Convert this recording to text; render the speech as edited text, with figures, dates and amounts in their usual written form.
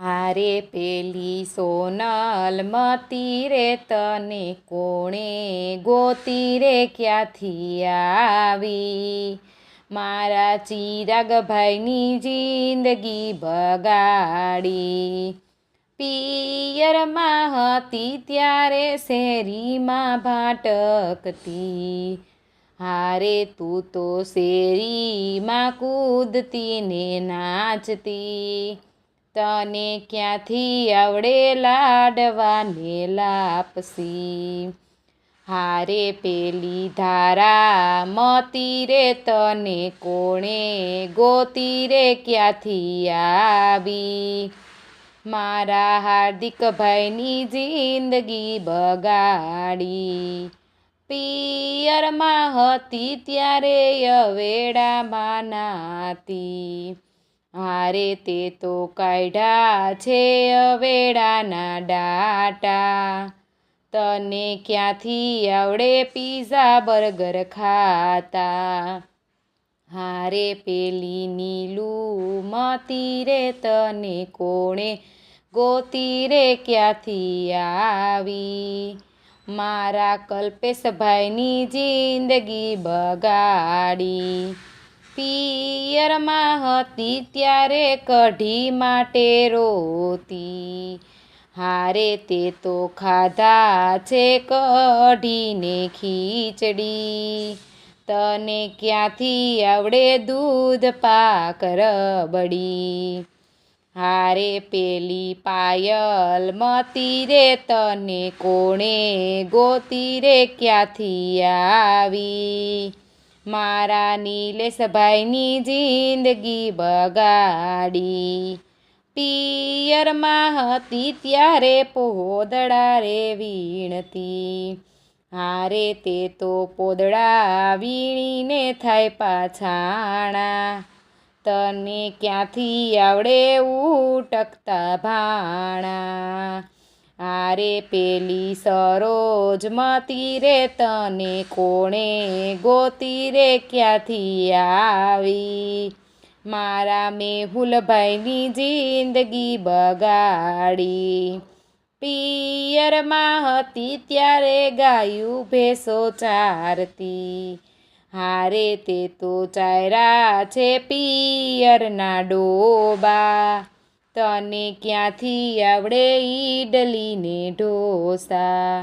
હારે પેલી સોનલ મતી રે તને કોણે ગોતી રે ક્યાંથી આવી? મારા ચિરાગભાઈની જિંદગી બગાડી. પિયરમાં હતી ત્યારે શેરીમાં ભાટકતી, હારે તું તો શેરીમાં કૂદતી ને નાચતી. તને ક્યાંથી આવડે લાડવાને લાપસી? હારે પેલી ધારા મતી રે તને કોણે ગોતી રે ક્યાંથી આવી? મારા હાર્દિકભાઈની જિંદગી બગાડી. પિયરમાં હતી ત્યારે અવેડામાં નાતી, હારે તે તો કાઢ્યા છે અવેડાના ડાટા. તને ક્યાંથી આવડે પીઝા બર્ગર ખાતા? હારે પેલી નીલું મતી રે તને કોણે ગોતી રે ક્યાંથી આવી? મારા કલ્પેશભાઈની જિંદગી બગાડી. પિયરમાં હતી ત્યારે કઢી માટે રોતી, હારે તે તો ખાધા છે કઢીને ખીચડી. તને ક્યાંથી આવડે દૂધ પાક રબડી? હારે પેલી પાયલ મતી રે તને કોણે ગોતી રે ક્યાંથી આવી? મારા નીલેશભાઈની જિંદગી બગાડી. પિયરમાં હતી ત્યારે પોદળા રે વીણતી, હારે તે તો પોદળા વીણીને થાય પાછાણા. તને ક્યાંથી આવડે ઉટકતા ભાણા? હારે પેલી સરોજ મતી રે તને કોણે ગોતી રે ક્યાંથી આવી? મારા મેહુલભાઈની જિંદગી બગાડી. પિયરમાં હતી ત્યારે ગાયું ભેંસો ચારતી, હારે તે તો ચાર્યા છે પિયરના ડોબા. તને ક્યાંથી આવડે ઈડલી ને ઢોસા?